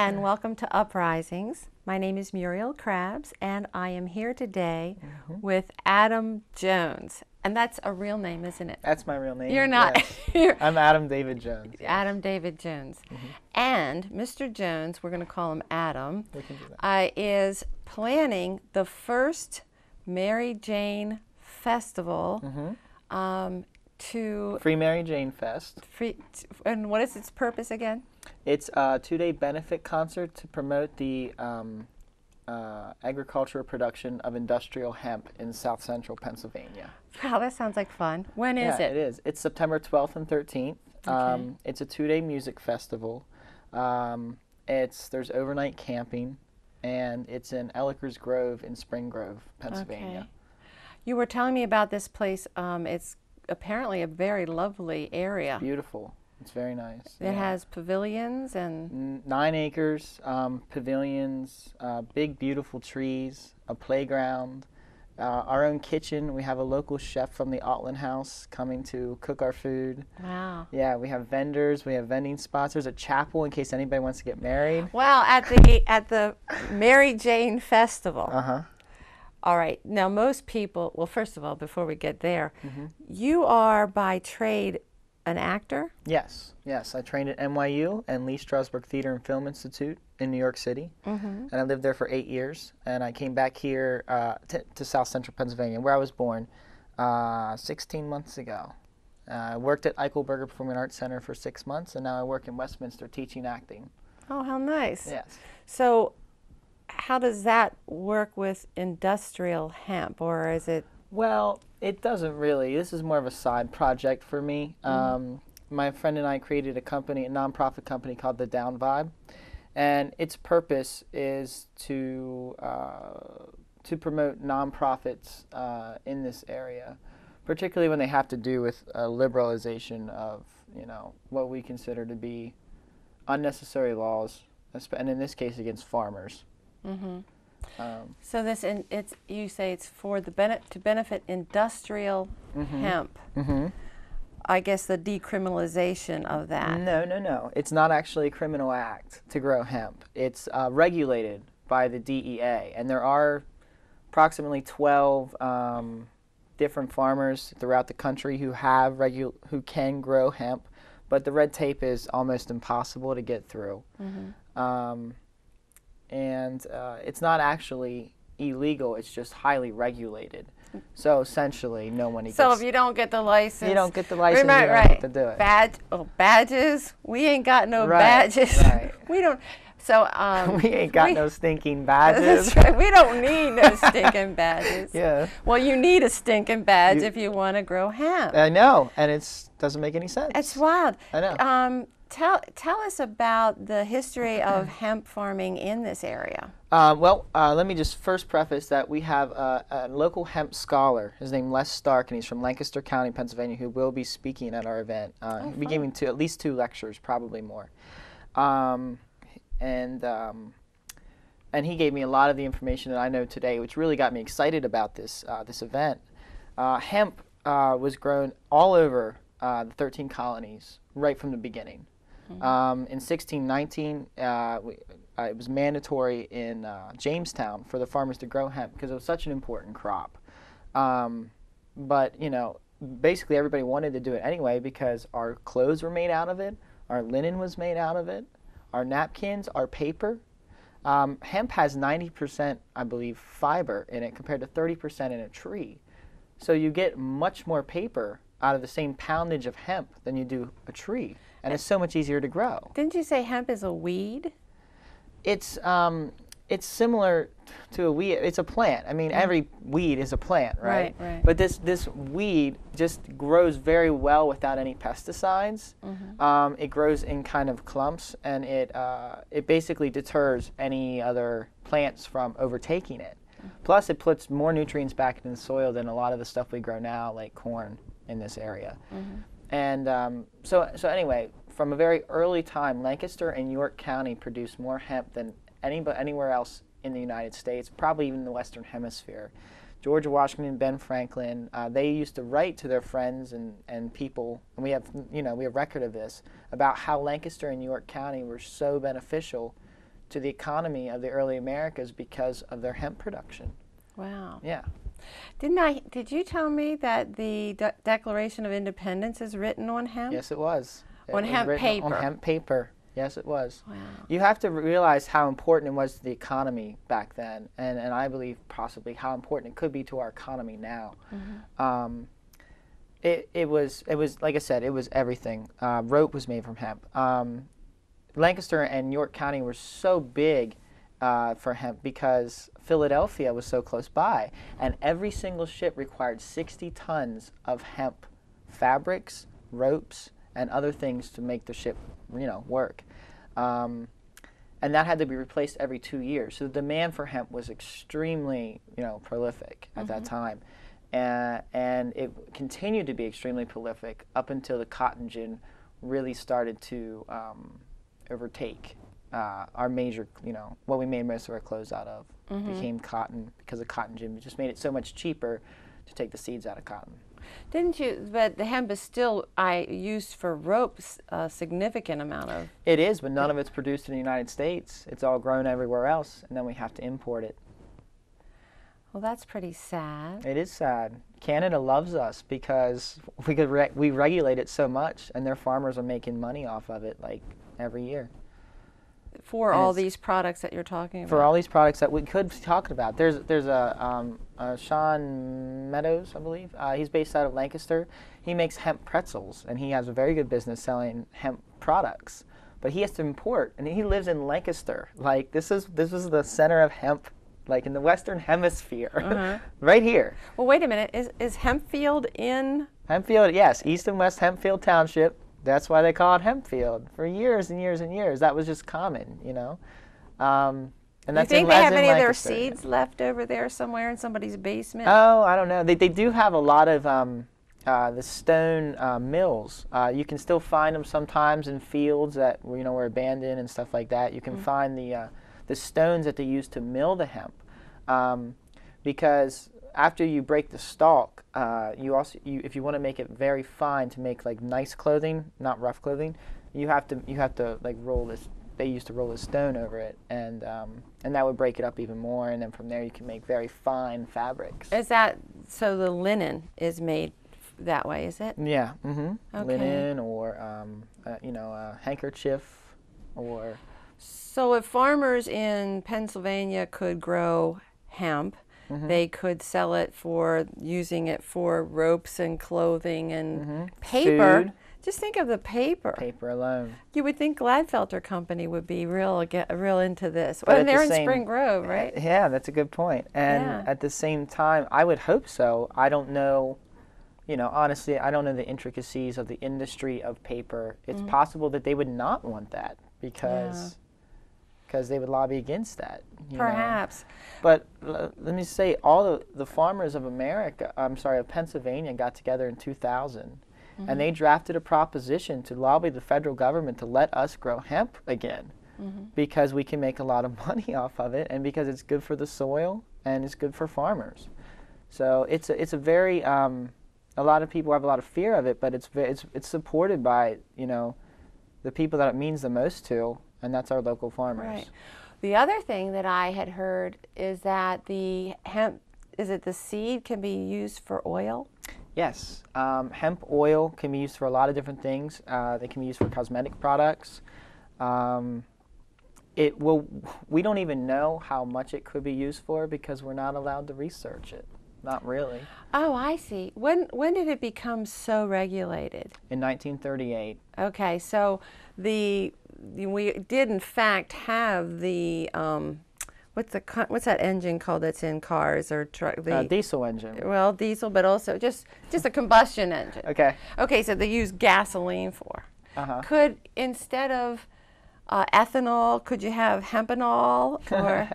and welcome to Uprisings. My name is Muriel Krabs, and I am here today with Adam Jones. And that's a real name, isn't it? That's my real name. You're not. Yes. I'm Adam David Jones. Yes. Adam David Jones. And Mr. Jones, we're going to call him Adam, We can do that. is planning the first Mary Jane Festival to Free Mary Jane Fest. and what is its purpose again? It's a 2-day benefit concert to promote the agricultural production of industrial hemp in south central Pennsylvania. Wow, that sounds like fun. When is Yeah, it? it is. It's September 12th and 13th. Okay. It's a 2-day music festival. There's overnight camping, and it's in Ellicker's Grove in Spring Grove, Pennsylvania. Okay. You were telling me about this place. It's apparently a very lovely area. Beautiful. It's very nice. It has pavilions and 9 acres, pavilions, big beautiful trees, a playground, our own kitchen. We have a local chef from the Otland House coming to cook our food. wow. Yeah, we have vendors, we have vending spots. There's a chapel in case anybody wants to get married. Well, at the Mary Jane Festival. Uh-huh. All right. Now, most people. Well, first of all, before we get there, you are by trade an actor. Yes. I trained at NYU and Lee Strasberg Theater and Film Institute in New York City. And I lived there for 8 years. And I came back here to South Central Pennsylvania, where I was born, 16 months ago. I worked at Eichelberger Performing Arts Center for 6 months, and now I work in Westminster teaching acting. Oh, how nice. Yes. So, how does that work with industrial hemp, or is it? Well, it doesn't really. This is more of a side project for me. My friend and I created a nonprofit company called The Down Vibe, and its purpose is to promote nonprofits in this area, particularly when they have to do with liberalization of what we consider to be unnecessary laws, and in this case against farmers. So you say it's for the to benefit industrial hemp. I guess the decriminalization of that. No. It's not actually a criminal act to grow hemp. It's regulated by the DEA, and there are approximately 12 different farmers throughout the country who can grow hemp, but the red tape is almost impossible to get through. And it's not actually illegal, it's just highly regulated. So essentially, no one gets... So if you don't get the license... You don't get the license, you don't right. get to do it. Badges? We ain't got no Right, badges. right. We don't... So, we ain't got no stinking badges. That's right. We don't need no stinking badges. Yeah. Well, you need a stinking badge if you want to grow hemp. I know, and it doesn't make any sense. It's wild. I know. Tell us about the history of hemp farming in this area. Let me just first preface that we have a local hemp scholar. His name is Les Stark, and he's from Lancaster County, Pennsylvania, who will be speaking at our event. He'll be giving at least 2 lectures, probably more. And he gave me a lot of the information that I know today, which really got me excited about this event. Hemp was grown all over the 13 colonies right from the beginning. In 1619, it was mandatory in Jamestown for the farmers to grow hemp because it was such an important crop. But basically everybody wanted to do it anyway because our clothes were made out of it, our linen was made out of it, our napkins, our paper. Hemp has 90%, I believe, fiber in it compared to 30% in a tree. So you get much more paper out of the same poundage of hemp than you do a tree, and it's so much easier to grow. Didn't you say hemp is a weed? It's similar to a weed. It's a plant. I mean, every weed is a plant, right? Right. But this weed just grows very well without any pesticides. It grows in kind of clumps, and it basically deters any other plants from overtaking it. Plus, it puts more nutrients back into the soil than a lot of the stuff we grow now, like corn in this area. And so anyway, from a very early time, Lancaster and York County produced more hemp than anywhere else in the United States, probably even the Western Hemisphere. George Washington, Ben Franklin, they used to write to their friends and people, and we have record of this, about how Lancaster and York County were so beneficial to the economy of the early Americas because of their hemp production. Wow. Yeah. Did you tell me that the Declaration of Independence is written on hemp? Yes, it was. On hemp paper. On hemp paper. Yes, it was. Wow. You have to realize how important it was to the economy back then, and I believe possibly how important it could be to our economy now. Mm-hmm. It was like I said, it was everything. Rope was made from hemp. Lancaster and York County were so big for hemp because Philadelphia was so close by, and every single ship required 60 tons of hemp fabrics, ropes, and other things to make the ship, work. And that had to be replaced every 2 years. So the demand for hemp was extremely, prolific at that time. And it continued to be extremely prolific up until the cotton gin really started to overtake our major, what we made most of our clothes out of became cotton because of cotton gin. We just made it so much cheaper to take the seeds out of cotton. But the hemp is still used for ropes a significant amount of. It is, but none of it's produced in the United States. It's all grown everywhere else, and then we have to import it. Well, that's pretty sad. It is sad. Canada loves us because we regulate it so much, and their farmers are making money off of it like every year. For all these products that you're talking about. For all these products that we could be talking about. There's a Sean Meadows, I believe. He's based out of Lancaster. He makes hemp pretzels, and he has a very good business selling hemp products. But he has to import, and he lives in Lancaster. Like this is the center of hemp, like in the Western Hemisphere, right here. Well, wait a minute. Is Hempfield in? Hempfield, yes, East and West Hempfield Township. That's why they call it Hempfield. For years and years and years, that was just common, And that's you think they have any of their seeds left over there somewhere in somebody's basement? Oh, I don't know. They do have a lot of the stone mills. You can still find them sometimes in fields that were abandoned and stuff like that. You can find the stones that they use to mill the hemp, because after you break the stalk, if you want to make it very fine to make like nice clothing, not rough clothing, you have to like roll this. They used to roll a stone over it, and that would break it up even more. And then from there, you can make very fine fabrics. Is that so? The linen is made that way, is it? Yeah. Okay. Linen or a handkerchief or. So if farmers in Pennsylvania could grow hemp, they could sell it using it for ropes and clothing and paper. Food. Just think of the paper. Paper alone. You would think Gladfelter Company would be real into this. But well, they're in Spring Grove, right? Yeah, that's a good point. And at the same time, I would hope so. I don't know, honestly, I don't know the intricacies of the industry of paper. It's possible that they would not want that because they would lobby against that. Perhaps. But let me say, all the farmers of of Pennsylvania got together in 2000. And they drafted a proposition to lobby the federal government to let us grow hemp again because we can make a lot of money off of it and because it's good for the soil and it's good for farmers. So it's a very, a lot of people have a lot of fear of it, but it's supported by, the people that it means the most to, and that's our local farmers. Right. The other thing that I had heard is that the hemp, the seed can be used for oil? Yes, hemp oil can be used for a lot of different things. They can be used for cosmetic products. We don't even know how much it could be used for because we're not allowed to research it. Not really. Oh, I see. When did it become so regulated? In 1938. Okay, so we did in fact have the what's that engine called that's in cars or truck? Diesel engine. Well, diesel, but also just a combustion engine. Okay. Okay, so they use gasoline for. Could instead of ethanol, could you have hempanol or?